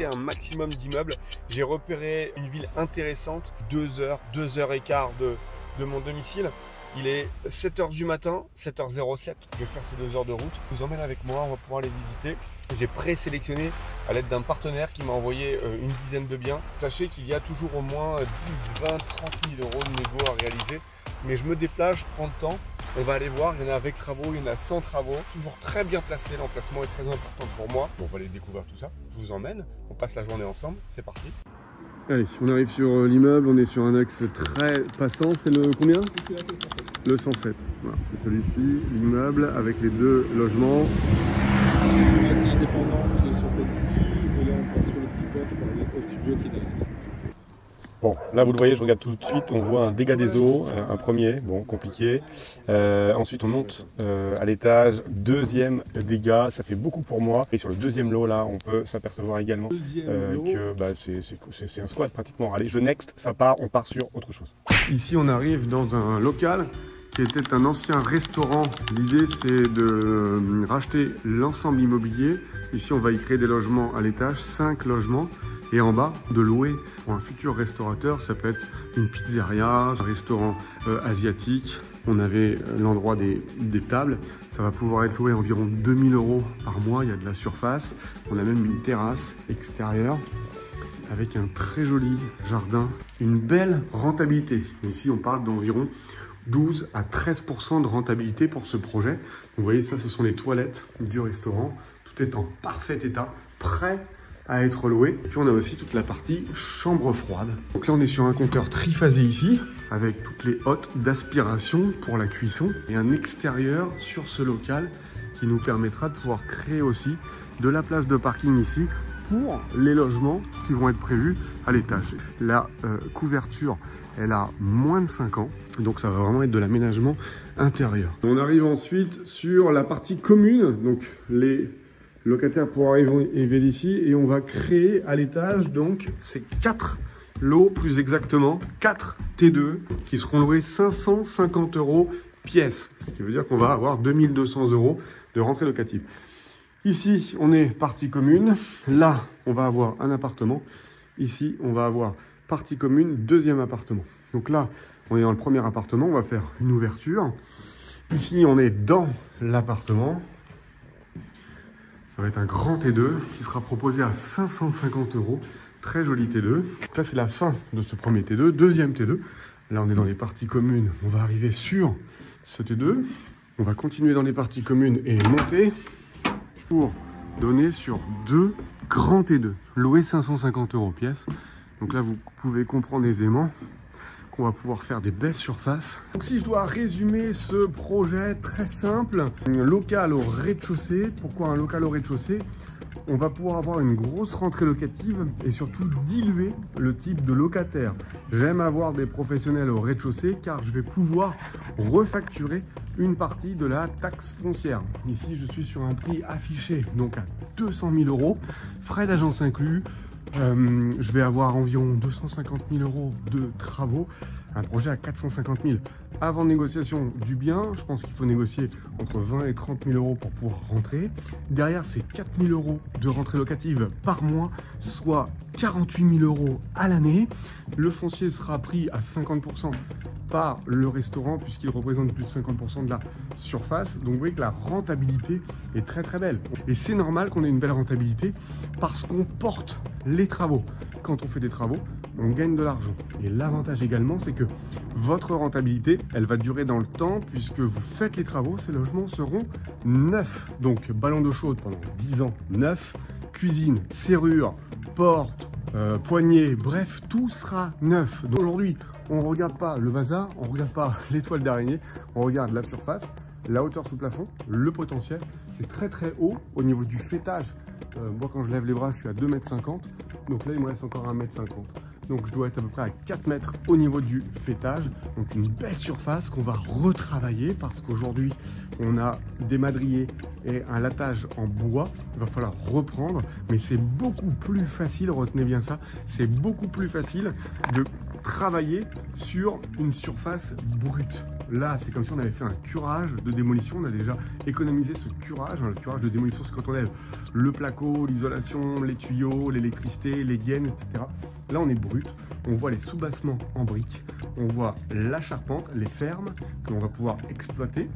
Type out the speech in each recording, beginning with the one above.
visiter un maximum d'immeubles. J'ai repéré une ville intéressante, 2 heures, 2 heures et quart de mon domicile. Il est 7 h du matin, 7h07. Je vais faire ces 2 heures de route. Je vous emmène avec moi, on va pouvoir les visiter. J'ai présélectionné à l'aide d'un partenaire qui m'a envoyé une dizaine de biens. Sachez qu'il y a toujours au moins 10, 20, 30 000 euros de négo à réaliser. Mais je me déplace, je prends le temps. On va aller voir, il y en a avec travaux, il y en a sans travaux. Toujours très bien placé, l'emplacement est très important pour moi. Bon, on va aller découvrir tout ça. Je vous emmène, on passe la journée ensemble, c'est parti. Allez, on arrive sur l'immeuble, on est sur un axe très passant, c'est le combien? Le 107. Voilà, c'est celui-ci, l'immeuble avec les 2 logements. La indépendante sur celle-ci, et là on passe sur le petit porche par le studio qui est derrière. Bon, là vous le voyez, je regarde tout de suite, on voit un dégât des eaux, un premier, bon, compliqué. Ensuite on monte à l'étage, 2e dégât, ça fait beaucoup pour moi. Et sur le 2e lot là, on peut s'apercevoir également que bah, c'est un squat pratiquement. Allez, je next, ça part, on part sur autre chose. Ici on arrive dans un local qui était un ancien restaurant. L'idée c'est de racheter l'ensemble immobilier. Ici on va y créer des logements à l'étage, 5 logements. Et en bas, de louer pour un futur restaurateur, ça peut être une pizzeria, un restaurant asiatique. On avait l'endroit des tables, ça va pouvoir être loué environ 2 000 euros par mois, il y a de la surface. On a même une terrasse extérieure avec un très joli jardin, une belle rentabilité. Ici, on parle d'environ 12 à 13% de rentabilité pour ce projet. Vous voyez, ça, ce sont les toilettes du restaurant. Tout est en parfait état, prêt à être loué. Et puis on a aussi toute la partie chambre froide. Donc là on est sur un compteur triphasé ici, avec toutes les hottes d'aspiration pour la cuisson et un extérieur sur ce local qui nous permettra de pouvoir créer aussi de la place de parking ici pour les logements qui vont être prévus à l'étage. La couverture, elle a moins de 5 ans, donc ça va vraiment être de l'aménagement intérieur. On arrive ensuite sur la partie commune, donc les locataires pourront arriver ici et on va créer à l'étage donc ces 4 lots, plus exactement 4 T2 qui seront loués 550 euros pièce, ce qui veut dire qu'on va avoir 2200 euros de rentrée locative. Ici on est partie commune, là on va avoir un appartement, ici on va avoir partie commune, 2e appartement. Donc là on est dans le premier appartement, on va faire une ouverture. Ici on est dans l'appartement. Ça va être un grand T2 qui sera proposé à 550 euros. Très joli T2. Là, c'est la fin de ce premier T2. 2e T2. Là, on est dans les parties communes. On va arriver sur ce T2. On va continuer dans les parties communes et monter pour donner sur 2 grands T2. Loué 550 euros pièce. Donc là, vous pouvez comprendre aisément qu'on va pouvoir faire des belles surfaces. Donc si je dois résumer ce projet très simple, un local au rez-de-chaussée. Pourquoi un local au rez-de-chaussée? On va pouvoir avoir une grosse rentrée locative et surtout diluer le type de locataire. J'aime avoir des professionnels au rez-de-chaussée car je vais pouvoir refacturer une partie de la taxe foncière. Ici, je suis sur un prix affiché donc à 200 000 euros, frais d'agence inclus. Je vais avoir environ 250 000 euros de travaux, un projet à 450 000. Avant négociation du bien, je pense qu'il faut négocier entre 20 et 30 000 euros pour pouvoir rentrer. Derrière, c'est 4 000 euros de rentrée locative par mois, soit 48 000 euros à l'année. Le foncier sera pris à 50% par le restaurant puisqu'il représente plus de 50% de la surface. Donc vous voyez que la rentabilité est très très belle. Et c'est normal qu'on ait une belle rentabilité parce qu'on porte les travaux. Quand on fait des travaux, on gagne de l'argent. Et l'avantage également, c'est que votre rentabilité, elle va durer dans le temps puisque vous faites les travaux, ces logements seront neufs. Donc ballon d'eau chaude pendant 10 ans, neuf, cuisine, serrure, porte, poignée, bref, tout sera neuf. Donc aujourd'hui, on ne regarde pas le bazar, on ne regarde pas les toiles d'araignée, on regarde la surface, la hauteur sous plafond, le potentiel. C'est très très haut au niveau du fêtage. Moi quand je lève les bras, je suis à 2,50 m. Donc là, il me reste encore 1,50 m. Donc je dois être à peu près à 4 mètres au niveau du fêtage. Donc une belle surface qu'on va retravailler parce qu'aujourd'hui, on a des madriers et un latage en bois. Il va falloir reprendre, mais c'est beaucoup plus facile, retenez bien ça, c'est beaucoup plus facile de travailler sur une surface brute. Là, c'est comme si on avait fait un curage de démolition. On a déjà économisé ce curage. Le curage de démolition, c'est quand on enlève le placo, l'isolation, les tuyaux, l'électricité, les gaines, etc. Là, on est brut. On voit les soubassements en briques. On voit la charpente, les fermes que l'on va pouvoir exploiter.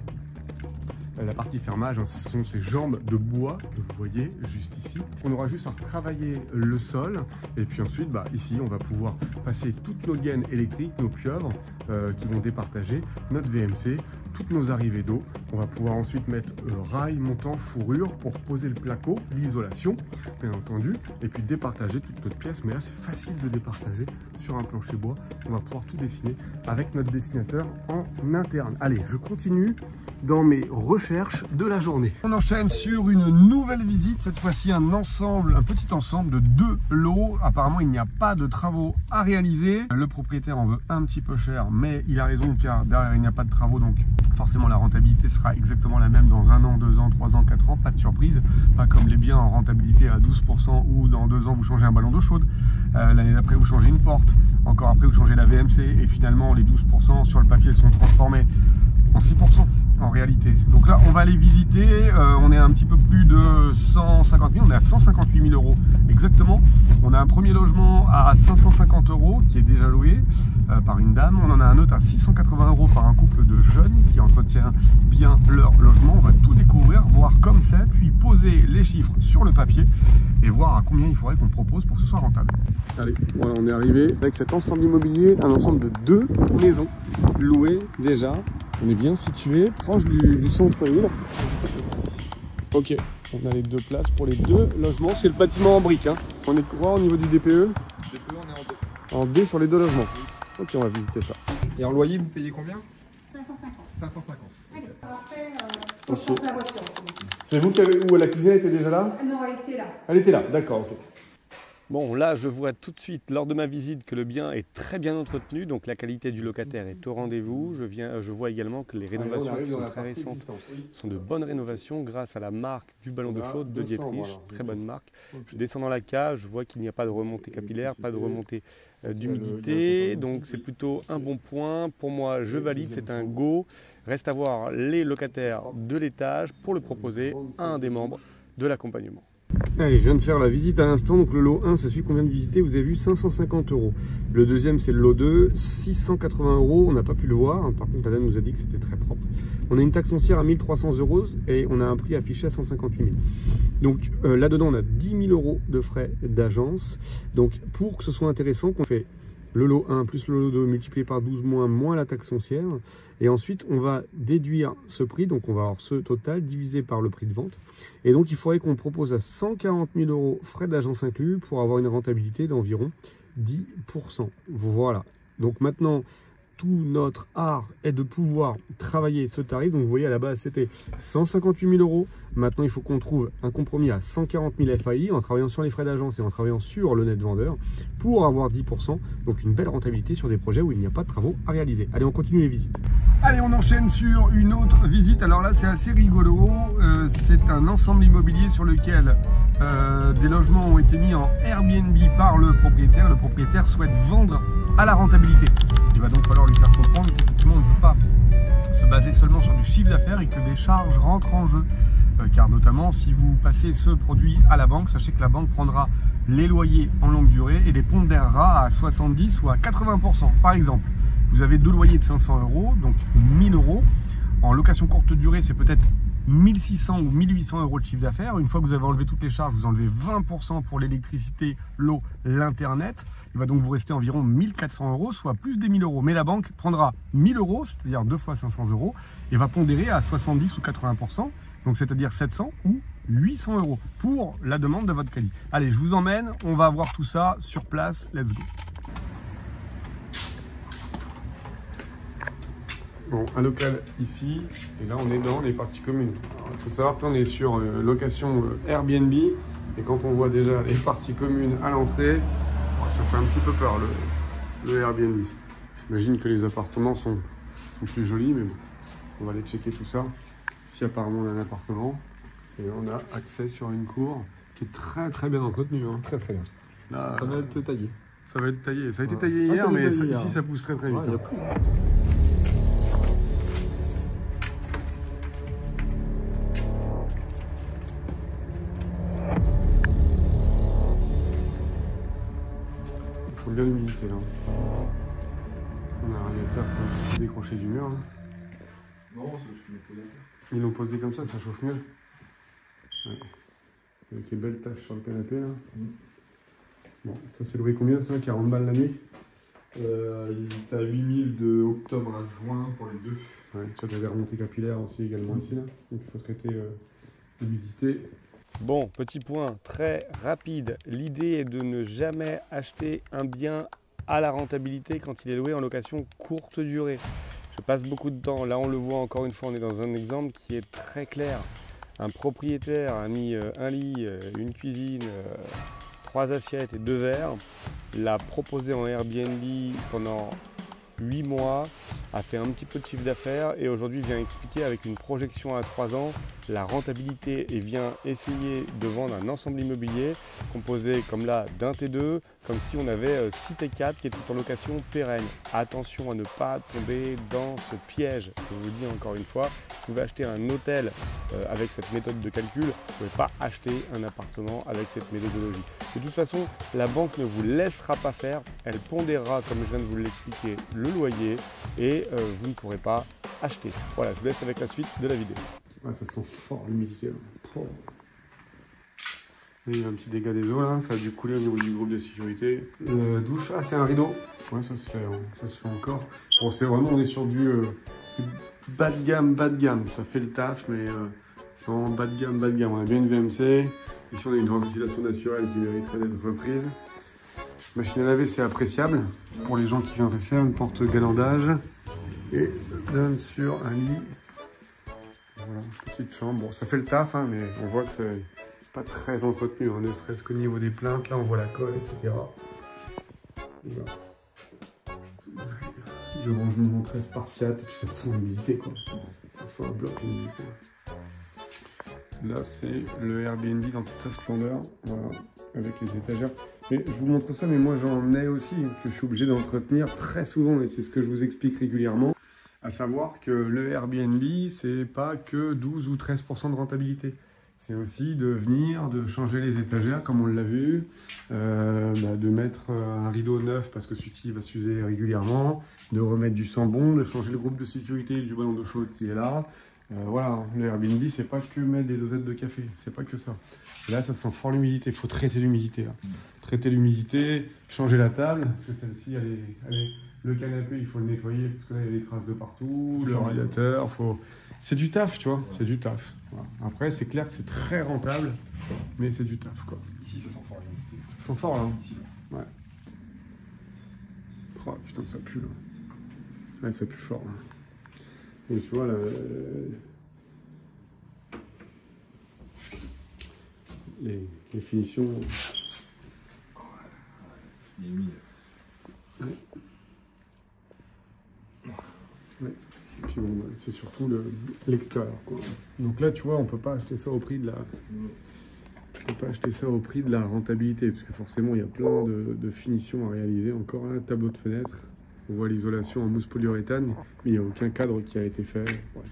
La partie fermage, ce sont ces jambes de bois que vous voyez juste ici. On aura juste à retravailler le sol et puis ensuite, ici, on va pouvoir passer toutes nos gaines électriques, nos pieuvres qui vont départager, notre VMC, toutes nos arrivées d'eau. On va pouvoir ensuite mettre rail, montant, fourrure pour poser le placo, l'isolation, bien entendu, et puis départager toute notre pièce. Mais là, c'est facile de départager sur un plancher bois. On va pouvoir tout dessiner avec notre dessinateur en interne. Allez, je continue dans mes recherches de la journée. On enchaîne sur une nouvelle visite, cette fois-ci un petit ensemble de 2 lots. Apparemment, il n'y a pas de travaux à réaliser. Le propriétaire en veut un petit peu cher, mais il a raison car derrière, il n'y a pas de travaux, donc forcément la rentabilité sera exactement la même dans 1 an, 2 ans, 3 ans, 4 ans, pas de surprise. Pas comme les biens en rentabilité à 12% ou dans 2 ans vous changez un ballon d'eau chaude, l'année d'après vous changez une porte, encore après vous changez la VMC et finalement les 12% sur le papier sont transformés en 6% en réalité. Donc là on va aller visiter, on est un petit peu plus de 150 000, on est à 158 000 euros exactement. On a un premier logement à 550 euros qui est déjà loué par une dame. On en a un autre à 680 euros par un couple de jeunes qui entretient bien leur logement. On va tout découvrir, voir comme c'est, puis poser les chiffres sur le papier et voir à combien il faudrait qu'on propose pour que ce soit rentable. Allez, voilà, on est arrivé avec cet ensemble immobilier, un ensemble de 2 maisons louées déjà. On est bien situé, proche du centre-ville. Ok, on a les 2 places pour les 2 logements. C'est le bâtiment en briques. Hein. On est quoi au niveau du DPE? DPE, on est en D. En D sur les 2 logements. Ok, on va visiter ça. Et en loyer, vous payez combien? 550. 550. Allez, après, faut sortir la voiture. C'est vous qui avez... Où la cuisine était déjà là? Non, elle était là. Elle était là, d'accord, ok. Bon, là, je vois tout de suite, lors de ma visite, que le bien est très bien entretenu, donc la qualité du locataire est au rendez-vous. Je vois également que les rénovations qui sont très récentes sont de bonnes rénovations grâce à la marque du ballon d'eau chaude de Dietrich, très bonne marque. Je descends dans la cave, je vois qu'il n'y a pas de remontée capillaire, pas de remontée d'humidité, donc c'est plutôt un bon point. Pour moi, je valide, c'est un go. Reste à voir les locataires de l'étage pour le proposer à un des membres de l'accompagnement. Allez, je viens de faire la visite à l'instant, donc le lot 1, c'est celui qu'on vient de visiter, vous avez vu 550 euros. Le deuxième, c'est le lot 2, 680 euros, on n'a pas pu le voir, hein. Par contre la dame nous a dit que c'était très propre. On a une taxe foncière à 1300 euros et on a un prix affiché à 158 000. Donc là-dedans, on a 10 000 euros de frais d'agence. Donc pour que ce soit intéressant, qu'on fait le lot 1 plus le lot 2 multiplié par 12 moins la taxe foncière. Et ensuite, on va déduire ce prix. Donc, on va avoir ce total divisé par le prix de vente. Et donc, il faudrait qu'on propose à 140 000 euros frais d'agence inclus pour avoir une rentabilité d'environ 10%. Voilà. Donc maintenant, tout notre art est de pouvoir travailler ce tarif. Donc vous voyez, à la base c'était 158 000 euros. Maintenant il faut qu'on trouve un compromis à 140 000 FAI en travaillant sur les frais d'agence et en travaillant sur le net vendeur pour avoir 10%. Donc une belle rentabilité sur des projets où il n'y a pas de travaux à réaliser. Allez, on continue les visites. Allez, on enchaîne sur une autre visite. Alors là c'est assez rigolo. C'est un ensemble immobilier sur lequel des logements ont été mis en Airbnb par le propriétaire. Le propriétaire souhaite vendre à la rentabilité. Il va donc falloir lui faire comprendre qu'effectivement on ne peut pas se baser seulement sur du chiffre d'affaires et que des charges rentrent en jeu. Car notamment si vous passez ce produit à la banque, sachez que la banque prendra les loyers en longue durée et les pondérera à 70 ou à 80%. Par exemple, vous avez 2 loyers de 500 euros, donc 1000 euros. En location courte durée, c'est peut-être 1600 ou 1800 euros de chiffre d'affaires. Une fois que vous avez enlevé toutes les charges, vous enlevez 20% pour l'électricité, l'eau, l'internet. Il va donc vous rester environ 1400 euros, soit plus des 1000 euros. Mais la banque prendra 1000 euros, c'est-à-dire 2 fois 500 euros, et va pondérer à 70 ou 80%, donc c'est-à-dire 700 ou 800 euros pour la demande de votre crédit. Allez, je vous emmène, on va voir tout ça sur place. Let's go. Bon, un local ici, et là on est dans les parties communes. Il faut savoir qu'on est sur location Airbnb, et quand on voit déjà les parties communes à l'entrée, ça fait un petit peu peur le Airbnb. J'imagine que les appartements sont plus jolis, mais bon, on va aller checker tout ça. Ici apparemment on a un appartement, et on a accès sur une cour qui est très bien entretenue. Hein. Très bien. Là, Ça va être taillé. Ça va être taillé. Ça a été taillé hier, mais ici ça pousse très vite. Il faut bien l'humidité là. On a un radiateur qui est décroché du mur là. Non, je me pose. Ils l'ont posé comme ça chauffe mieux. Ouais. Avec les belles taches sur le canapé là. Bon, ça c'est loué combien ça? 40 balles la nuit? Il est à 8000 de octobre à juin pour les deux. Ouais, tu as des remontées capillaires aussi également ici là. Donc il faut traiter l'humidité. Bon, petit point très rapide. L'idée est de ne jamais acheter un bien à la rentabilité quand il est loué en location courte durée. Je passe beaucoup de temps. Là, on le voit encore une fois, on est dans un exemple qui est très clair. Un propriétaire a mis un lit, une cuisine, 3 assiettes et 2 verres. L'a proposé en Airbnb pendant 8 mois, a fait un petit peu de chiffre d'affaires et aujourd'hui vient expliquer avec une projection à 3 ans la rentabilité et vient essayer de vendre un ensemble immobilier composé comme là d'un T2, comme si on avait 6 T4 qui étaient en location pérenne. Attention à ne pas tomber dans ce piège. Je vous dis encore une fois, vous pouvez acheter un hôtel avec cette méthode de calcul, vous ne pouvez pas acheter un appartement avec cette méthodologie. De toute façon, la banque ne vous laissera pas faire, elle pondérera, comme je viens de vous l'expliquer, le loyer et vous ne pourrez pas acheter. Voilà, je vous laisse avec la suite de la vidéo. Ouais, ça sent fort l'humidité. Oh. Il y a un petit dégât des eaux là, ça a dû couler au niveau du groupe de sécurité. Douche, ah c'est un rideau. Ouais, ça se fait encore. Bon, c'est vraiment, on est sur du bas de gamme. Ça fait le taf, mais c'est vraiment bas de gamme. On a bien une VMC. Ici, on a une ventilation naturelle qui mériterait d'être reprise. Machine à laver, c'est appréciable pour les gens qui viendraient faire une porte galandage. Et donne sur un lit. Voilà, petite chambre. Bon, ça fait le taf, hein, mais on voit que c'est pas très entretenu, hein, ne serait-ce qu'au niveau des plaintes. Là, on voit la colle, etc. Voilà. Je range mon très spartiate et puis ça sent l'humidité, quoi. Ça sent un bloc l'humidité. Là, c'est le Airbnb dans toute sa splendeur, voilà, avec les étagères. Mais je vous montre ça, mais moi j'en ai aussi, que je suis obligé d'entretenir très souvent, et c'est ce que je vous explique régulièrement. À savoir que le Airbnb, c'est pas que 12 ou 13% de rentabilité. C'est aussi de venir, de changer les étagères, comme on l'a vu, de mettre un rideau neuf parce que celui-ci va s'user régulièrement, de remettre du sambon, de changer le groupe de sécurité du ballon d'eau chaude qui est là. Voilà, le Airbnb, c'est pas que mettre des dosettes de café, c'est pas que ça. Et là, ça sent fort l'humidité, il faut traiter l'humidité. Traiter l'humidité, changer la table, parce que celle-ci, le canapé, il faut le nettoyer, parce que là, il y a des traces de partout, le radiateur, c'est du taf, tu vois, c'est du taf. Voilà. Après, c'est clair que c'est très rentable, mais c'est du taf, quoi. Ici, ça sent fort l'humidité. Ça sent fort, là. Ici, ouais. Oh, putain, ça pue, là. Ouais, ça pue fort, là. Et tu vois, là, les finitions. il est humide. Ouais. Ouais. Et puis bon, c'est surtout l'extérieur, quoi. Donc là, tu vois, on peut pas acheter ça au prix de la. On peut pas acheter ça au prix de la rentabilité, parce que forcément, il y a plein de finitions à réaliser. Encore un tableau de fenêtre. On voit l'isolation en mousse polyuréthane, mais il n'y a aucun cadre qui a été fait. Bref.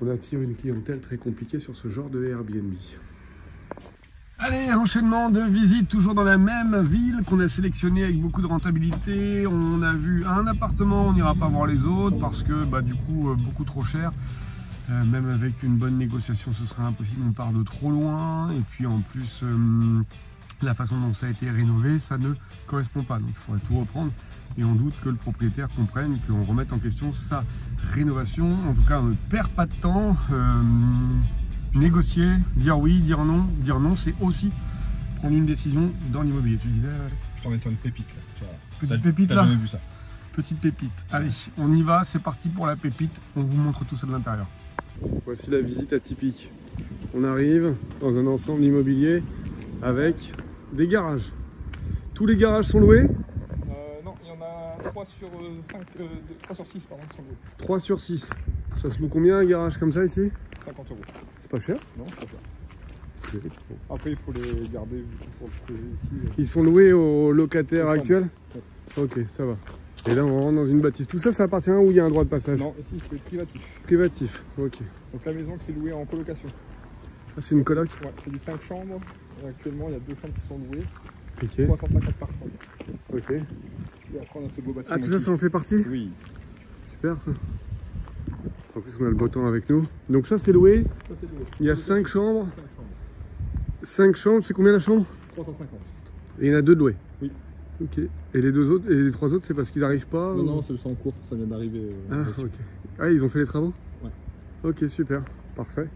On attire une clientèle très compliquée sur ce genre de Airbnb. Allez, enchaînement de visites, toujours dans la même ville qu'on a sélectionné avec beaucoup de rentabilité. On a vu un appartement, on n'ira pas voir les autres parce que du coup, beaucoup trop cher. Même avec une bonne négociation, ce serait impossible, on part de trop loin. Et puis en plus, la façon dont ça a été rénové, ça ne correspond pas. Donc il faudrait tout reprendre. Et on doute que le propriétaire comprenne qu'on remette en question sa rénovation. En tout cas, on ne perd pas de temps. Négocier, dire oui, dire non. Dire non, c'est aussi prendre une décision dans l'immobilier. Tu disais... Je t'emmène sur une pépite là. Tu vois. Petite pépite là. T'as jamais vu ça. Petite pépite. Allez, on y va, c'est parti pour la pépite. On vous montre tout ça de l'intérieur. Voici la visite atypique. On arrive dans un ensemble immobilier avec des garages. Tous les garages sont loués? Non, il y en a 3 sur 6 pardon, qui sont loués. 3 sur 6. Ça se loue combien un garage comme ça ici? 50 €. C'est pas cher? Non, c'est pas cher. Après, il faut les garder pour le projet ici. Ils sont loués aux locataires Ensemble. actuels? Ok, ça va. Et là, on rentre dans une bâtisse. Tout ça, ça appartient à où il y a un droit de passage? Non, ici, c'est privatif. Privatif, ok. Donc la maison qui est louée en colocation. Ah, c'est une coloc? Ouais, c'est du 5 chambres. Actuellement, il y a 2 chambres qui sont louées. Ok. 350 par chambre. Ok. Et après, on a ce beau bâtiment. Ah, tout ça, ça en fait partie? Oui. Super, ça. En plus, on a le beau temps avec nous. Donc ça, c'est loué. Ça, c'est loué. Il y a 5 chambres. 5 chambres. 5 chambres, c'est combien la chambre? 350. Et il y en a 2 de loués? Oui. Ok. Et les 2 autres, et les 3 autres, c'est parce qu'ils n'arrivent pas? Non, ou... non, c'est en cours, ça vient d'arriver. Ah, ok. Ah, ils ont fait les travaux? Ouais. Ok, super. Parfait.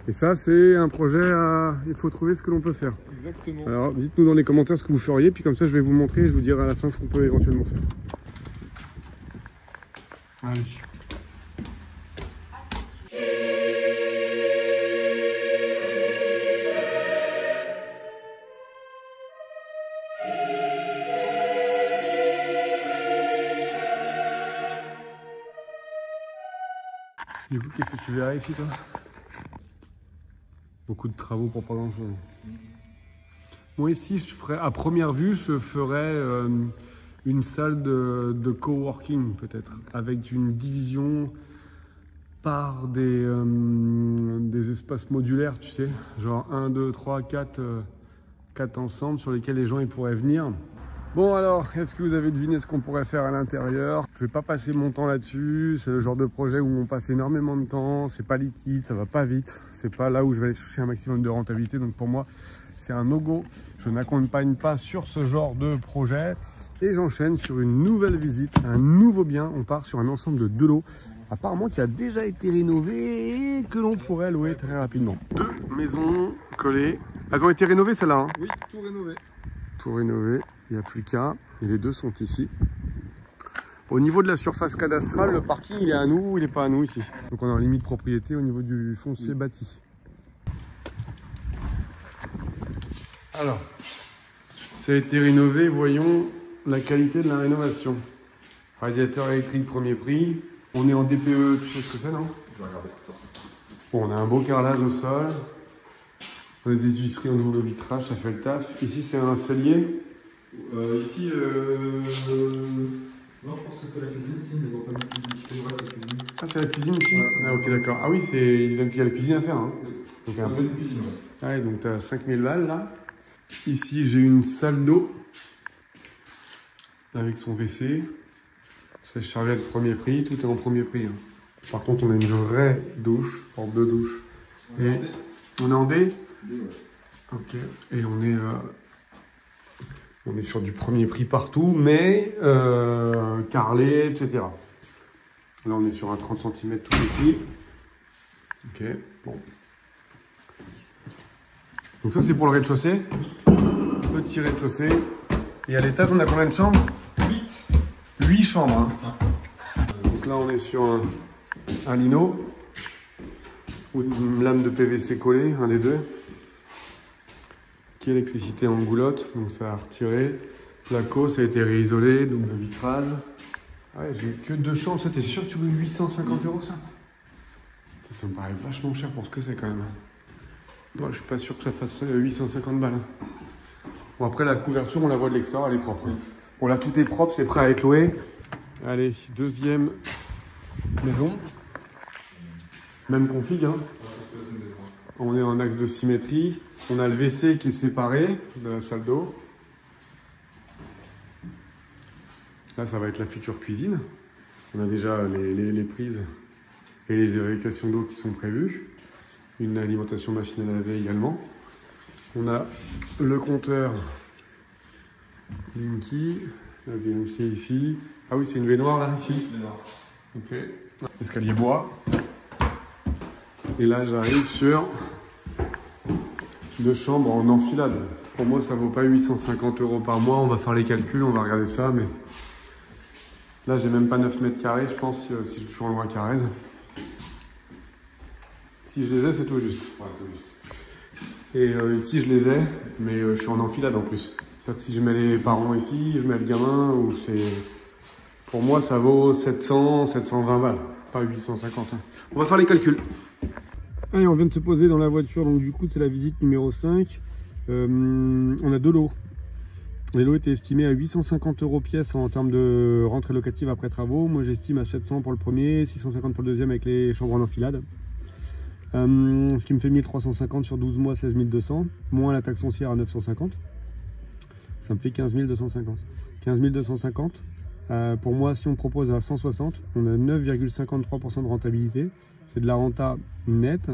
Et ça, c'est un projet à... Il faut trouver ce que l'on peut faire. Exactement. Alors, dites-nous dans les commentaires ce que vous feriez, puis comme ça, je vais vous montrer et je vous dirai à la fin ce qu'on peut éventuellement faire. Allez. Du coup, qu'est-ce que tu verras ici, toi? Beaucoup de travaux pour pas grand-chose. Moi, ici, je ferais, à première vue, je ferais une salle de coworking, peut-être, avec une division par des espaces modulaires, tu sais, genre 1, 2, 3, 4 ensemble sur lesquels les gens ils pourraient venir. Bon alors, est-ce que vous avez deviné ce qu'on pourrait faire à l'intérieur? Je vais pas passer mon temps là-dessus, c'est le genre de projet où on passe énormément de temps, c'est pas liquide, ça va pas vite, c'est pas là où je vais aller chercher un maximum de rentabilité, donc pour moi c'est un no-go. Je n'accompagne pas sur ce genre de projet et j'enchaîne sur une nouvelle visite, un nouveau bien. On part sur un ensemble de 2 lots, apparemment qui a déjà été rénové et que l'on pourrait louer très rapidement. 2 maisons collées, elles ont été rénovées celles-là hein? Oui, tout rénové. Tout rénové. Il n'y a plus qu'à, et les 2 sont ici. Au niveau de la surface cadastrale, le parking il est à nous ou il n'est pas à nous ici? Donc on est en limite propriété au niveau du foncier bâti. Alors, ça a été rénové, voyons la qualité de la rénovation. Radiateur électrique premier prix. On est en DPE, tu sais ce que c'est non? Je vais regarder. Bon, on a un beau carrelage au sol. On a des huisseries en double vitrage, ça fait le taf. Ici c'est un cellier. Ici, non, je pense que c'est la cuisine. Ici, ils ont pas mis de cuisine. Ouais, c'est la cuisine. Ah, c'est la cuisine ici? Ah, ok, d'accord. Ah oui, il y a la cuisine à faire. Hein. Donc, un peu de cuisine, ouais. Ouais, donc tu as 5000 balles là. Ici, j'ai une salle d'eau avec son WC. Sèche-serviette premier prix, tout est en premier prix. Hein. Par contre, on a une vraie douche, porte de douche. Et on est en D? D, ouais. Ok, et on est sur du premier prix partout, mais carrelé, etc. Là, on est sur un 30 cm tout petit. Ok, bon. Donc ça, c'est pour le rez-de-chaussée. Petit rez-de-chaussée. Et à l'étage, on a combien de chambres? 8 chambres. Hein. Donc là, on est sur un lino ou une lame de PVC collée, un des deux. Qui est électricité en goulotte, donc ça a retiré. Placo, ça a été réisolé, double vitrage. Ah ouais, j'ai eu que 2 chambres, ça t'es sûr que tu veux 850 € ça? Ça me paraît vachement cher pour ce que c'est quand même. Moi, je suis pas sûr que ça fasse 850 balles. Bon, après la couverture, on la voit de l'extérieur, elle est propre. Bon, là tout est propre, c'est prêt à être loué. Allez, deuxième maison. Même config, hein. On est en axe de symétrie. On a le WC qui est séparé de la salle d'eau. Là, ça va être la future cuisine. On a déjà les prises et les évacuations d'eau qui sont prévues. Une alimentation machine à laver également. On a le compteur Linky. La VMC ici. Ah oui, c'est une baignoire là, ici. Ok. Escalier bois. Et là, j'arrive sur 2 chambres en enfilade. Pour moi, ça vaut pas 850 € par mois. On va faire les calculs, on va regarder ça. Mais là, j'ai même pas 9 mètres carrés, je pense, si je suis en loi Carrez. Si je les ai, c'est tout juste. Ouais, tout juste. Et ici, je les ai, mais je suis en enfilade en plus. C'est-à-dire que si je mets les parents ici, je mets le gamin, ou c'est... Pour moi, ça vaut 700, 720 balles, pas 850. Hein. On va faire les calculs. Allez, on vient de se poser dans la voiture, donc du coup c'est la visite numéro 5. On a 2 lots. Les lots étaient estimés à 850 € pièce en termes de rentrée locative après travaux. Moi j'estime à 700 pour le premier, 650 pour le deuxième avec les chambres en enfilade. Ce qui me fait 1350 sur 12 mois, 16 200, moins la taxe foncière à 950. Ça me fait 15 250. 15 250. Pour moi, si on propose à 160, on a 9,53% de rentabilité. C'est de la renta nette.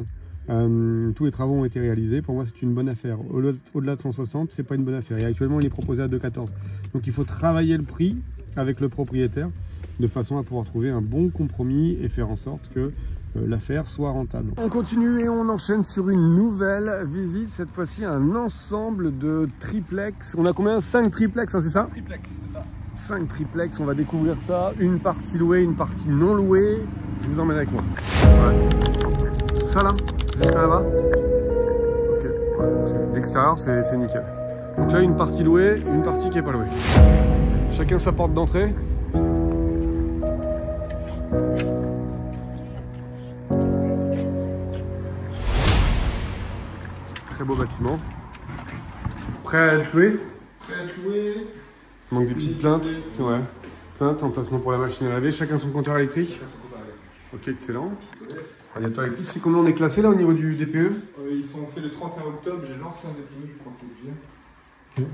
Tous les travaux ont été réalisés. Pour moi, c'est une bonne affaire. Au-delà de 160, c'est pas une bonne affaire. Et actuellement, il est proposé à 2,14. Donc, il faut travailler le prix avec le propriétaire de façon à pouvoir trouver un bon compromis et faire en sorte que l'affaire soit rentable. On continue et on enchaîne sur une nouvelle visite. Cette fois-ci, un ensemble de triplex. On a combien? 5 triplex, hein, c'est ça? Triplex, c'est ça. 5 triplex, on va découvrir ça. Une partie louée, une partie non louée. Je vous emmène avec moi. Voilà, tout ça là? Jusqu'à là-bas? Ok, ouais, d'extérieur c'est nickel. Donc là une partie louée, une partie qui n'est pas louée. Chacun sa porte d'entrée. Très beau bâtiment. Prêt à être loué? Prêt à être loué. Il manque des petites plaintes. Ouais. Plainte, emplacement pour la machine à laver. Chacun son compteur électrique. Ok, excellent. Radiateur électrique, c'est combien on est classé là au niveau du DPE? Ils sont faits le 31 octobre, j'ai lancé un DPE, je crois que je viens.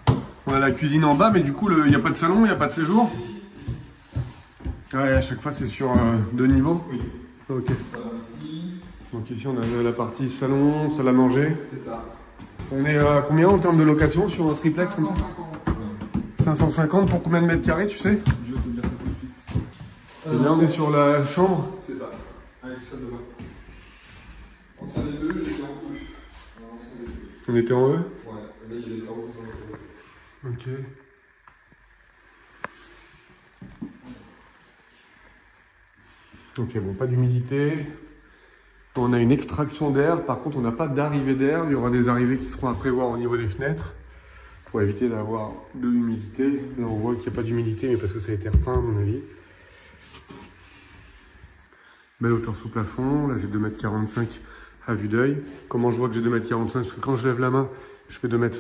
Ok. On a la cuisine en bas, mais du coup, il n'y a pas de salon, il n'y a pas de séjour? Ouais, à chaque fois, c'est sur 2 niveaux? Oui. Ok. Ici. Donc ici, on a la partie salon, salle à manger. C'est ça. On est à combien en termes de location sur un triplex comme ça? 550 pour combien de mètres carrés, tu sais? Je vais te dire ça tout de suite. Et là, on est sur la chambre. C'est ça. Avec ça devant. Ancien DPE, j'étais en E. On était en E? Ouais, là il y a les travaux dans le E. Ok. Ok, bon, pas d'humidité. On a une extraction d'air. Par contre, on n'a pas d'arrivée d'air. Il y aura des arrivées qui seront à prévoir au niveau des fenêtres pour éviter d'avoir de l'humidité. Là, on voit qu'il n'y a pas d'humidité, mais parce que ça a été repeint, à mon avis. Belle hauteur sous plafond. Là, j'ai 2,45 m à vue d'œil. Comment je vois que j'ai 2,45 m? Parce que quand je lève la main, je fais 2,50 m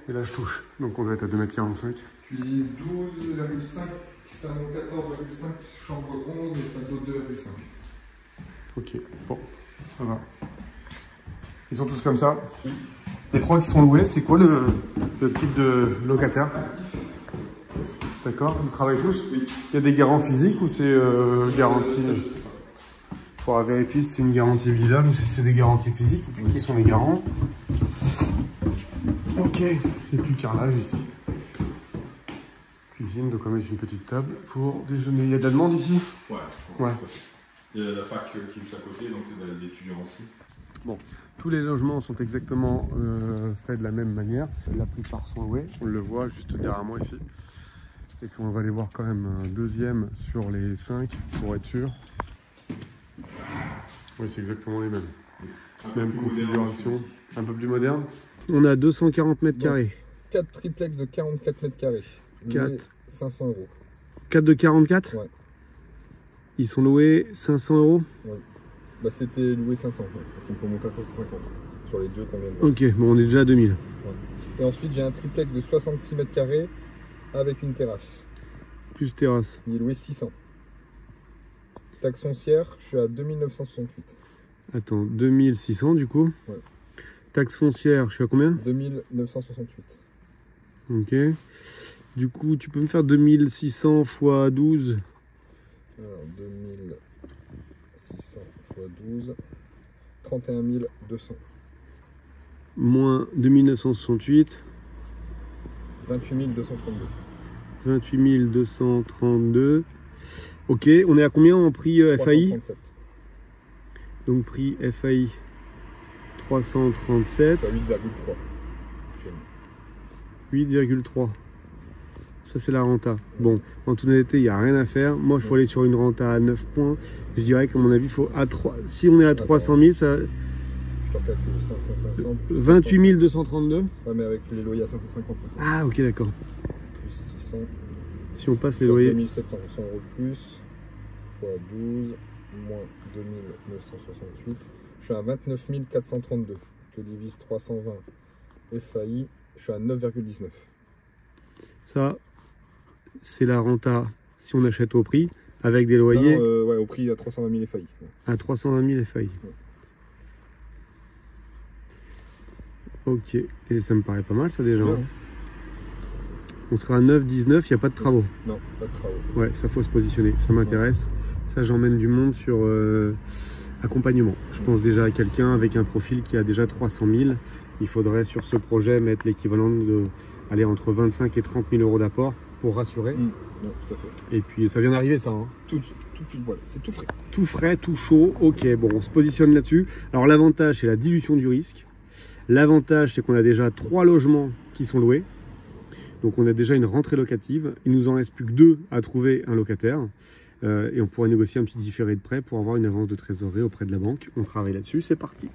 et là, je touche. Donc, on doit être à 2,45 m. Cuisine 12,5, salon 14,5, chambre 11 et salle d'eau 2,5. Ok, bon, ça va. Ils sont tous comme ça? Oui. Les 3 qui sont loués, c'est quoi le type de locataire? D'accord, ils travaillent tous? Oui. Il y a des garants physiques ou c'est garantie? Je sais pas. Il faudra vérifier si c'est une garantie visable ou si c'est des garanties physiques. Qui sont les garants? Ok, il n'y a plus de carrelage ici. Cuisine, donc on va mettre une petite table pour déjeuner. Il y a de la demande ici? Ouais. Il y a la fac qui est juste à côté, donc il y a des étudiants aussi. Bon, tous les logements sont exactement faits de la même manière. La plupart sont loués. On le voit juste derrière moi ici. Et puis on va aller voir quand même un deuxième sur les 5 pour être sûr. Oui, c'est exactement les mêmes. Même configuration. Un peu plus moderne. On a 240 mètres carrés. 4 triplex de 44 mètres carrés. 4. 500 €. 4 de 44? Ouais. Ils sont loués 500 €? Ouais. Bah c'était loué 500, donc on peut monter à 550 sur les deux qu'on vient de voir. Ok, bon on est déjà à 2000. Ouais. Et ensuite j'ai un triplex de 66 mètres carrés avec une terrasse. Plus terrasse. Il est loué 600. Taxe foncière, je suis à 2968. Attends, 2600 du coup? Ouais. Taxe foncière, je suis à combien? 2968. Ok. Du coup, tu peux me faire 2600 x 12? Alors, 2600 x 12, 31 200. Moins 2968. 28 232. 28 232. Ok, on est à combien en prix FAI? 337. Donc prix FAI 337. 8,3. 8,3. Ça c'est la renta. Bon, en toute honnêteté, il n'y a rien à faire. Moi, il faut aller sur une renta à 9 points. Je dirais qu'à mon avis, il faut à 3. Si on est à 300 000, ça. Je t'en calcule 500. 28 232. Ouais, mais avec les loyers à 550. Ah, ok, d'accord. Plus 600. Si on passe les Sur loyers. 2700 € de plus, fois 12, moins 2968. Je suis à 29 432. Que divise 320 FAI, je suis à 9,19. Ça, c'est la renta si on achète au prix, avec des loyers Non, ouais, au prix à 320 000 FAI. à 320 000 FAI. Ok, et ça me paraît pas mal ça déjà. Ouais. Hein. On sera à 9,19, il n'y a pas de travaux. Non, pas de travaux. Ouais, ça faut se positionner, ça m'intéresse. Ça, j'emmène du monde sur accompagnement. Je pense déjà à quelqu'un avec un profil qui a déjà 300 000. Il faudrait sur ce projet mettre l'équivalent de aller entre 25 et 30 000 € d'apport pour rassurer. Non, tout à fait. Et puis ça vient d'arriver ça. Hein. Tout voilà, c'est tout frais. Tout frais, tout chaud. Ok, bon, on se positionne là-dessus. Alors l'avantage, c'est la dilution du risque. L'avantage, c'est qu'on a déjà 3 logements qui sont loués. Donc on a déjà une rentrée locative. Il nous en reste plus que 2 à trouver un locataire. Et on pourrait négocier un petit différé de prêt pour avoir une avance de trésorerie auprès de la banque. On travaille là-dessus, c'est parti.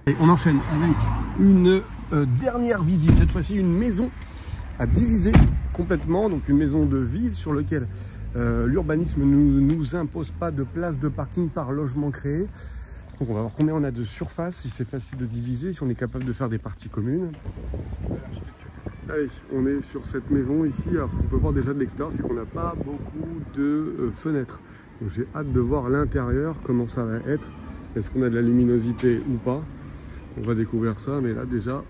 Et on enchaîne avec une dernière visite. Cette fois-ci, une maison à diviser complètement. Donc une maison de ville sur laquelle l'urbanisme ne nous impose pas de place de parking par logement créé. Donc on va voir combien on a de surface, si c'est facile de diviser, si on est capable de faire des parties communes. Allez, on est sur cette maison ici. Alors ce qu'on peut voir déjà de l'extérieur, c'est qu'on n'a pas beaucoup de fenêtres. Donc j'ai hâte de voir l'intérieur, comment ça va être. Est-ce qu'on a de la luminosité ou pas? On va découvrir ça, mais là déjà,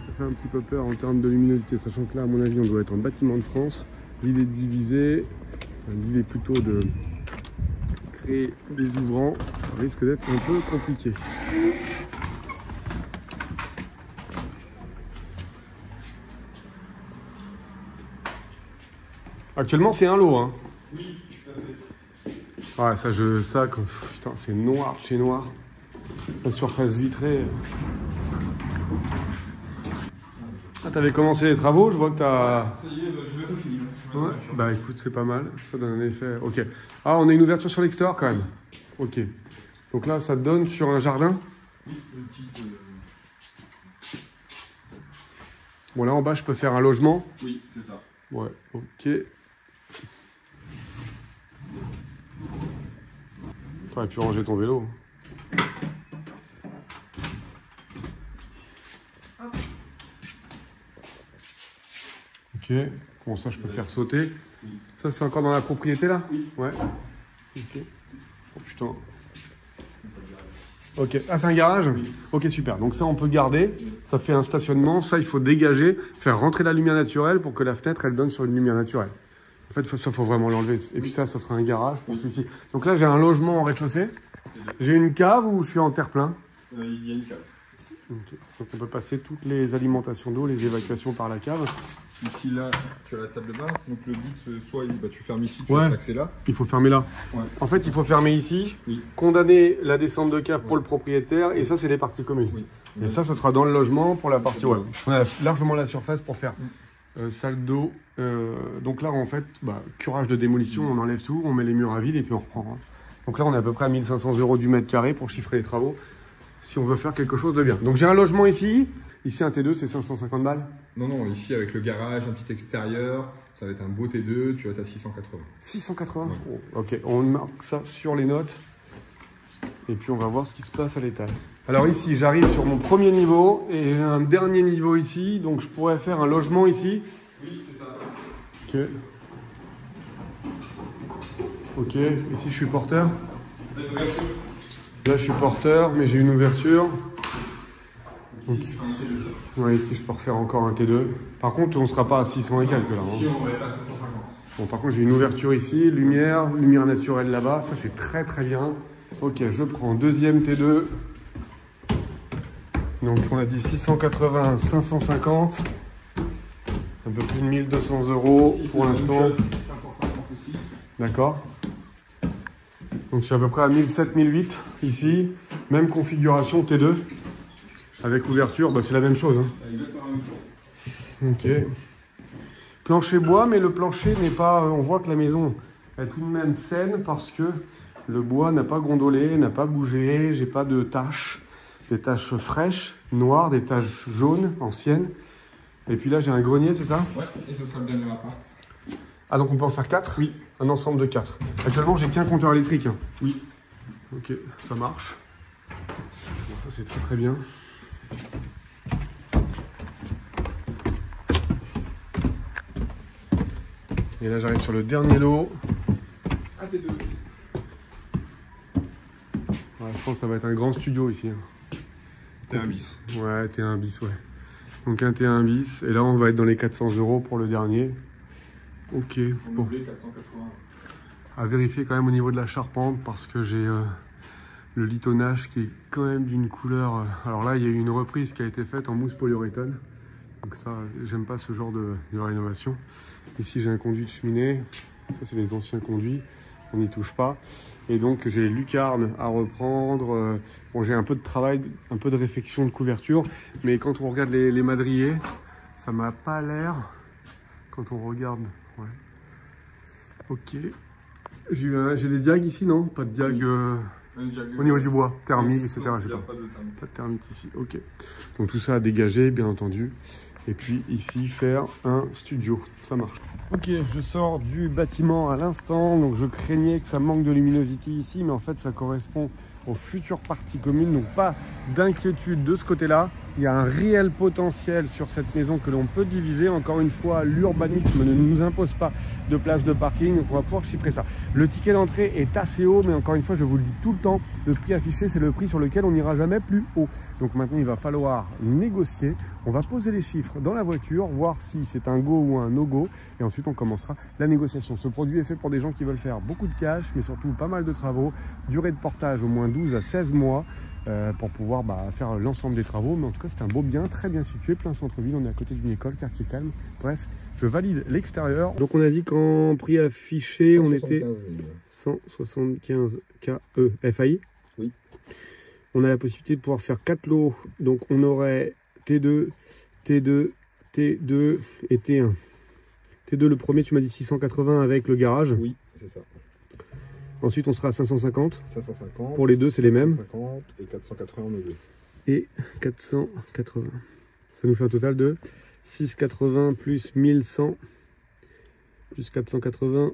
ça fait un petit peu peur en termes de luminosité, sachant que là, à mon avis, on doit être en bâtiment de France. L'idée de diviser, l'idée plutôt de créer des ouvrants, ça risque d'être un peu compliqué. Actuellement, c'est un lot, hein. Oui, tout à fait. Ouais, putain, c'est noir de chez noir. La surface vitrée. Ah, t'avais commencé les travaux, je vois que t'as... Ça y est, je vais tout finir. Ouais. Bah écoute, c'est pas mal, ça donne un effet. Ok. Ah, on a une ouverture sur l'extérieur quand même. Ok. Donc là, ça donne sur un jardin. Oui, le petit... Bon, là en bas, je peux faire un logement. Oui, c'est ça. Ouais, ok. T'aurais pu ranger ton vélo. Ok, bon ça je peux faire sauter. Ça c'est encore dans la propriété là? Oui. Ouais. Ok. Oh putain. Ok, ah c'est un garage? Oui. Ok super, donc ça on peut garder, ça fait un stationnement, ça il faut dégager, faire rentrer la lumière naturelle pour que la fenêtre elle donne sur une lumière naturelle. En fait ça faut vraiment l'enlever, et puis ça sera un garage pour celui-ci. Donc là j'ai un logement en rez-de-chaussée, j'ai une cave ou je suis en terre-plein? Il y a une cave. Okay. Donc on peut passer toutes les alimentations d'eau, les évacuations par la cave. Ici, là, tu as la salle de bain. Donc le but, soit tu fermes ici, tu Ouais. as l'accès là. Il faut fermer là. Ouais. En fait, il faut fermer ici, Oui. condamner la descente de cave pour le propriétaire, et ça, c'est les parties communes. Oui. Et ça, ce sera dans le logement pour la partie web. On a largement la surface pour faire salle d'eau. Donc là, en fait, curage de démolition, on enlève tout, on met les murs à vide et puis on reprend. Hein. Donc là, on est à peu près à 1500 € du mètre carré pour chiffrer les travaux, si on veut faire quelque chose de bien. Donc j'ai un logement ici. Ici, un T2, c'est 550 balles. Non, ici, avec le garage, un petit extérieur, ça va être un beau T2, tu vas être à 680. 680 Ouais. Oh, ok, on marque ça sur les notes. Et puis, on va voir ce qui se passe à l'étage. Alors ici, j'arrive sur mon premier niveau et j'ai un dernier niveau ici. Donc, je pourrais faire un logement ici. Oui, c'est ça. Ok. Ok, ici, je suis porteur. Là, je suis porteur, mais j'ai une ouverture. Donc, ouais, ici, je peux refaire encore un T2. Par contre, on ne sera pas à 600 et quelques là. Hein. Ici, on va être à 550. Bon, par contre, j'ai une ouverture ici, lumière naturelle là-bas. Ça, c'est très très bien. Ok, je prends deuxième T2. Donc, on a dit 680, 550. Un peu plus de 1200 € Ici, pour c'est l'instant. 550 aussi. D'accord. Donc, je suis à peu près à 1007, 1008 ici. Même configuration T2. Avec ouverture, c'est la même chose. Hein. Exactement la même chose. Ok. Plancher bois, mais le plancher n'est pas... On voit que la maison est tout de même saine parce que le bois n'a pas gondolé, n'a pas bougé, j'ai pas de taches. Des taches fraîches, noires, des taches jaunes, anciennes. Et puis là, j'ai un grenier, c'est ça? Ouais, et ce sera le dernier appart. Ah, donc on peut en faire 4? Oui. Un ensemble de 4. Actuellement, j'ai qu'un compteur électrique. Hein. Oui. Ok, ça marche. Bon, ça, c'est très très bien. Et là, j'arrive sur le dernier lot. Ah, t'es deux aussi. Ouais, je pense que ça va être un grand studio ici. Hein. T'es un bis. Ouais, T1 bis, ouais. Donc un T1 bis. Et là, on va être dans les 400 € pour le dernier. Ok, bon. 480. À vérifier quand même au niveau de la charpente parce que j'ai le litonnage qui est quand même d'une couleur. Alors là, il y a eu une reprise qui a été faite en mousse polyuréthane. Donc ça, j'aime pas ce genre de rénovation. Ici, j'ai un conduit de cheminée. Ça, c'est les anciens conduits. On n'y touche pas. Et donc, j'ai les lucarnes à reprendre. Bon, j'ai un peu de travail, un peu de réfection de couverture. Mais quand on regarde les madriers, ça m'a pas l'air. Quand on regarde, ouais. Ok. J'ai des diags ici, non? Pas de diags au niveau du bois, thermique, etc. J'ai pas de thermique ici. Ok. Donc tout ça à dégager, bien entendu. Et puis ici, faire un studio. Ça marche. Ok, je sors du bâtiment à l'instant. Donc je craignais que ça manque de luminosité ici, mais en fait ça correspond aux futures parties communes. Donc pas d'inquiétude de ce côté-là. Il y a un réel potentiel sur cette maison que l'on peut diviser. Encore une fois, l'urbanisme ne nous impose pas de place de parking. Donc on va pouvoir chiffrer ça. Le ticket d'entrée est assez haut, mais encore une fois, je vous le dis tout le temps, le prix affiché, c'est le prix sur lequel on n'ira jamais plus haut. Donc maintenant, il va falloir négocier. On va poser les chiffres dans la voiture, voir si c'est un go ou un no-go. Et ensuite, on commencera la négociation. Ce produit est fait pour des gens qui veulent faire beaucoup de cash, mais surtout pas mal de travaux. Durée de portage au moins 12 à 16 mois. Pour pouvoir faire l'ensemble des travaux. Mais en tout cas, c'est un beau bien, très bien situé, plein centre-ville. On est à côté d'une école, quartier calme. Bref, je valide l'extérieur. Donc on a dit qu'en prix affiché, on était 175 KE FAI. Oui. On a la possibilité de pouvoir faire 4 lots. Donc on aurait T2, T2, T2 et T1. T2, le premier, tu m'as dit 680 avec le garage. Oui, c'est ça. Ensuite, on sera à 550. 550. Pour les deux, c'est les mêmes. 550 et 480 en deux. Et 480. Ça nous fait un total de 680 plus 1100 plus 480.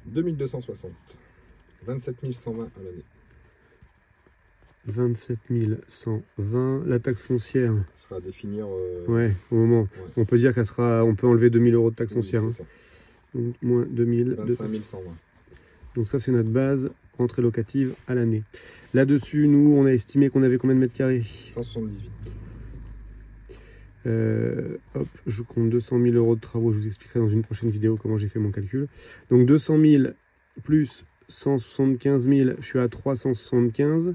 2260. 27 120 à l'année. 27 120. La taxe foncière. Ce sera à définir. Ouais, au moment. Ouais. On peut dire qu'elle sera. On peut enlever 2000 € de taxe foncière. Oui, hein. Donc, moins 2000. 25 120. Donc ça, c'est notre base rentrée locative à l'année. Là-dessus, nous, on a estimé qu'on avait combien de mètres carrés? 178. Hop, je compte 200 000 € de travaux. Je vous expliquerai dans une prochaine vidéo comment j'ai fait mon calcul. Donc 200 000 plus 175 000, je suis à 375.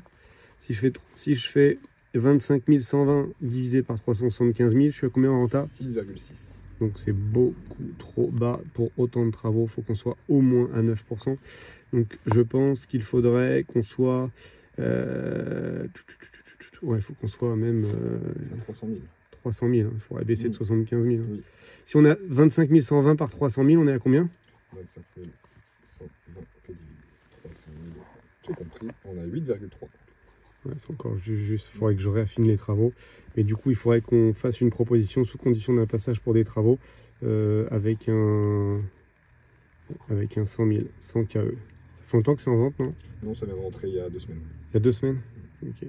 Si je fais 25 120 divisé par 375 000, je suis à combien en renta? 6,6. Donc c'est beaucoup trop bas pour autant de travaux. Il faut qu'on soit au moins à 9%. Donc je pense qu'il faudrait qu'on soit... ouais, il faut qu'on soit même... à 300 000. 300 000, hein. Il faudrait baisser de 75 000. Hein. Oui. Si on a 25 120 par 300 000, on est à combien? 25 120 que divise 300 000. Tout compris, on a 8,3. Ouais, c'est encore juste, il faudrait que je réaffine les travaux. Mais du coup, il faudrait qu'on fasse une proposition sous condition d'un passage pour des travaux avec un 100 000, 100 KE. Ça fait longtemps que c'est en vente, non? Non, ça vient de rentrer il y a 2 semaines. Il y a 2 semaines? Ok.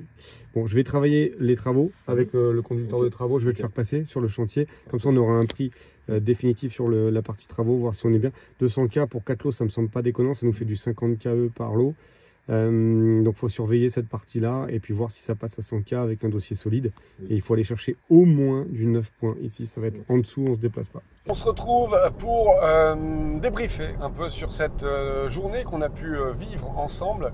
Bon, je vais travailler les travaux avec le conducteur de travaux. Je vais le faire passer sur le chantier. Comme ça, on aura un prix définitif sur la partie travaux, voir si on est bien. 200K pour 4 lots, ça me semble pas déconnant. Ça nous fait du 50 KE par lot. Donc il faut surveiller cette partie là et puis voir si ça passe à 100K avec un dossier solide. Oui. Et il faut aller chercher au moins du 9 points. Ici ça va être en dessous, on se déplace pas. On se retrouve pour débriefer un peu sur cette journée qu'on a pu vivre ensemble.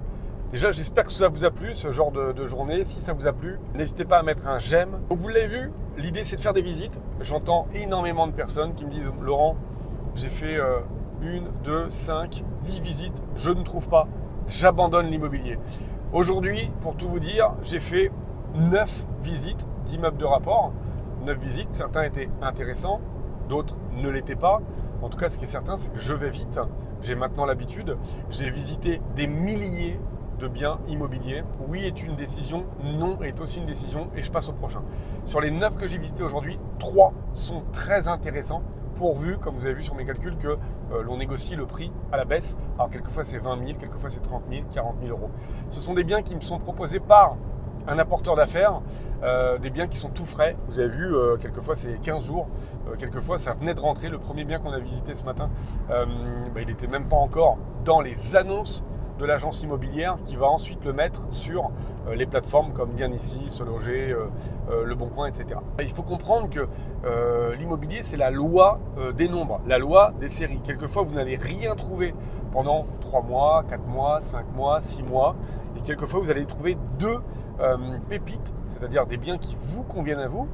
Déjà j'espère que ça vous a plu, ce genre de journée. Si ça vous a plu, n'hésitez pas à mettre un j'aime. Donc vous l'avez vu, l'idée c'est de faire des visites. J'entends énormément de personnes qui me disent Laurent, j'ai fait 1, 2, 5, 10 visites, je ne trouve pas. J'abandonne l'immobilier. Aujourd'hui, pour tout vous dire, j'ai fait 9 visites d'immeubles de rapport. 9 visites, certains étaient intéressants, d'autres ne l'étaient pas. En tout cas, ce qui est certain, c'est que je vais vite. J'ai maintenant l'habitude. J'ai visité des milliers de biens immobiliers. Oui est une décision, non est aussi une décision et je passe au prochain. Sur les 9 que j'ai visités aujourd'hui, 3 sont très intéressants pourvu, comme vous avez vu sur mes calculs, que l'on négocie le prix à la baisse. Alors quelquefois c'est 20 000, quelquefois c'est 30 000, 40 000 euros. Ce sont des biens qui me sont proposés par un apporteur d'affaires, des biens qui sont tout frais. Vous avez vu, quelquefois c'est 15 jours, quelquefois ça venait de rentrer. Le premier bien qu'on a visité ce matin, il n'était même pas encore dans les annonces de l'agence immobilière qui va ensuite le mettre sur les plateformes comme Bien Ici, Se Loger, Le Bon Coin, etc. Il faut comprendre que l'immobilier, c'est la loi des nombres, la loi des séries. Quelquefois, vous n'allez rien trouver pendant 3 mois, 4 mois, 5 mois, 6 mois. Et quelquefois, vous allez trouver 2 pépites, c'est-à-dire des biens qui vous conviennent à vous.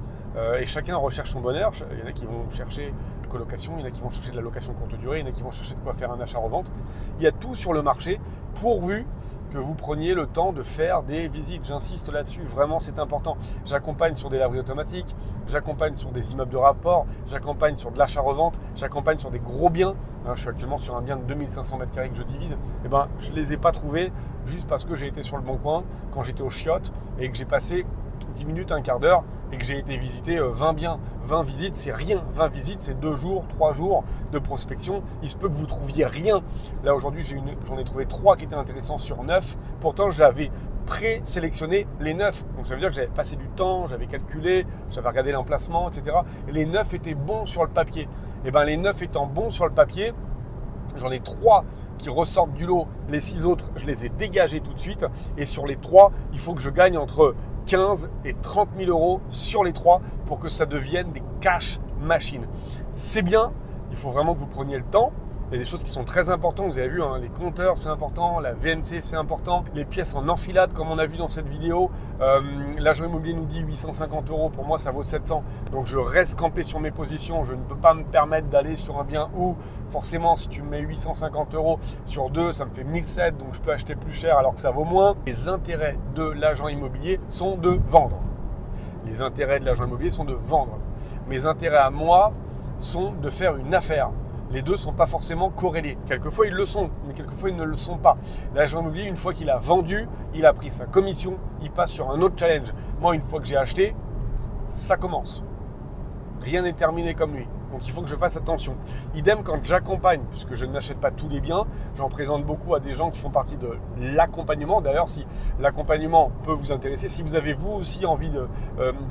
Et chacun recherche son bonheur. Il y en a qui vont chercher une colocation, il y en a qui vont chercher de la location courte durée, il y en a qui vont chercher de quoi faire un achat-revente. Il y a tout sur le marché pourvu que vous preniez le temps de faire des visites. J'insiste là-dessus, vraiment c'est important. J'accompagne sur des laveries automatiques, j'accompagne sur des immeubles de rapport, j'accompagne sur de l'achat-revente, j'accompagne sur des gros biens. Je suis actuellement sur un bien de 2500 m² que je divise. Je ne les ai pas trouvés juste parce que j'ai été sur le Bon Coin quand j'étais au chiottes et que j'ai passé 10 minutes, un quart d'heure et que j'ai été visiter 20 biens. 20 visites, c'est rien. 20 visites, c'est 2 jours, 3 jours de prospection. Il se peut que vous trouviez rien. Là, aujourd'hui, j'en ai trouvé 3 qui étaient intéressants sur 9. Pourtant, j'avais pré-sélectionné les 9. Donc, ça veut dire que j'avais passé du temps, j'avais calculé, j'avais regardé l'emplacement, etc. Et les 9 étaient bons sur le papier. Et bien, les 9 étant bons sur le papier, j'en ai 3 qui ressortent du lot. Les 6 autres, je les ai dégagés tout de suite. Et sur les 3, il faut que je gagne entre 15 et 30 000 euros sur les 3 pour que ça devienne des cash machines. C'est bien, il faut vraiment que vous preniez le temps. Il y a des choses qui sont très importantes, vous avez vu, les compteurs c'est important, la VNC c'est important, les pièces en enfilade comme on a vu dans cette vidéo. L'agent immobilier nous dit 850 euros, pour moi ça vaut 700. Donc je reste campé sur mes positions, je ne peux pas me permettre d'aller sur un bien où forcément si tu me mets 850 euros sur 2, ça me fait 1007, donc je peux acheter plus cher alors que ça vaut moins. Les intérêts de l'agent immobilier sont de vendre. Les intérêts de l'agent immobilier sont de vendre. Mes intérêts à moi sont de faire une affaire. Les deux ne sont pas forcément corrélés. Quelquefois, ils le sont, mais quelquefois, ils ne le sont pas. L'agent immobilier, une fois qu'il a vendu, il a pris sa commission, il passe sur un autre challenge. Moi, une fois que j'ai acheté, ça commence. Rien n'est terminé comme lui. Donc, il faut que je fasse attention. Idem quand j'accompagne, puisque je n'achète pas tous les biens, j'en présente beaucoup à des gens qui font partie de l'accompagnement. D'ailleurs, si l'accompagnement peut vous intéresser, si vous avez vous aussi envie de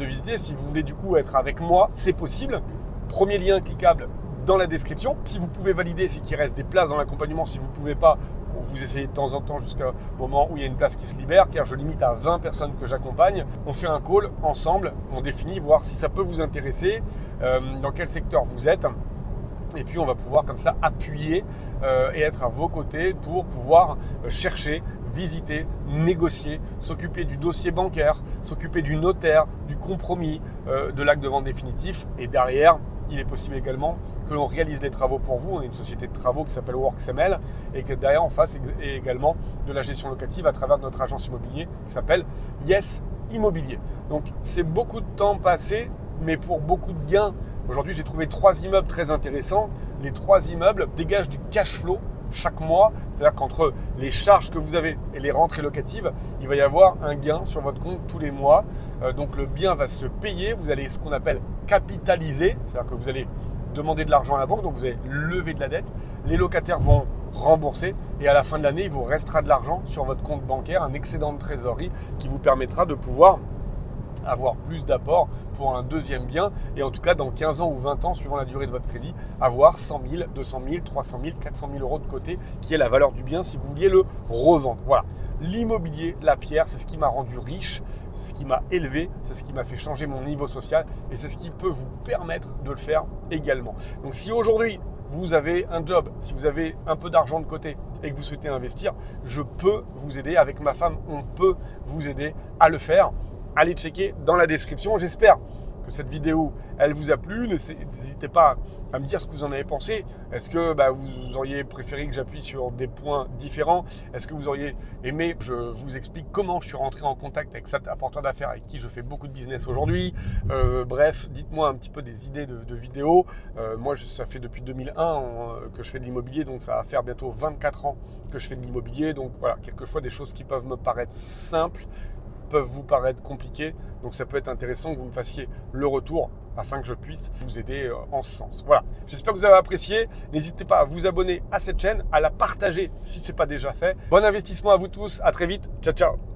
visiter, si vous voulez du coup être avec moi, c'est possible. Premier lien cliquable dans la description. Si vous pouvez valider, c'est qu'il reste des places dans l'accompagnement. Si vous ne pouvez pas, vous essayez de temps en temps jusqu'au moment où il y a une place qui se libère, car je limite à 20 personnes que j'accompagne. On fait un call ensemble, on définit, voir si ça peut vous intéresser, dans quel secteur vous êtes. Et puis on va pouvoir comme ça appuyer et être à vos côtés pour pouvoir chercher, visiter, négocier, s'occuper du dossier bancaire, s'occuper du notaire, du compromis, de l'acte de vente définitif. Et derrière, il est possible également que l'on réalise les travaux pour vous. On est une société de travaux qui s'appelle WorksML et que derrière on fasse également de la gestion locative à travers notre agence immobilier qui s'appelle Yes Immobilier. Donc c'est beaucoup de temps passé, mais pour beaucoup de gains. Aujourd'hui, j'ai trouvé 3 immeubles très intéressants. Les 3 immeubles dégagent du cash flow chaque mois. C'est-à-dire qu'entre les charges que vous avez et les rentrées locatives, il va y avoir un gain sur votre compte tous les mois. Donc le bien va se payer. Vous allez ce qu'on appelle capitaliser. C'est-à-dire que vous allez demander de l'argent à la banque, donc vous allez lever de la dette. Les locataires vont rembourser et à la fin de l'année, il vous restera de l'argent sur votre compte bancaire, un excédent de trésorerie qui vous permettra de pouvoir avoir plus d'apport pour un deuxième bien et en tout cas dans 15 ans ou 20 ans, suivant la durée de votre crédit, avoir 100 000, 200 000, 300 000, 400 000 euros de côté qui est la valeur du bien si vous vouliez le revendre. Voilà, l'immobilier, la pierre, c'est ce qui m'a rendu riche, c'est ce qui m'a élevé, c'est ce qui m'a fait changer mon niveau social et c'est ce qui peut vous permettre de le faire également. Donc si aujourd'hui vous avez un job, si vous avez un peu d'argent de côté et que vous souhaitez investir, je peux vous aider. Avec ma femme, on peut vous aider à le faire. Allez checker dans la description. J'espère que cette vidéo, elle vous a plu. N'hésitez pas à me dire ce que vous en avez pensé. Est-ce que vous auriez préféré que j'appuie sur des points différents? Est-ce que vous auriez aimé que je vous explique comment je suis rentré en contact avec cet apporteur d'affaires avec qui je fais beaucoup de business aujourd'hui? Bref, dites-moi un petit peu des idées de vidéos. Moi, ça fait depuis 2001 que je fais de l'immobilier, donc ça va faire bientôt 24 ans que je fais de l'immobilier. Donc voilà, quelquefois des choses qui peuvent me paraître simples peuvent vous paraître compliquées. Donc ça peut être intéressant que vous me fassiez le retour afin que je puisse vous aider en ce sens. Voilà, j'espère que vous avez apprécié. N'hésitez pas à vous abonner à cette chaîne, à la partager si ce n'est pas déjà fait. Bon investissement à vous tous, à très vite, ciao ciao.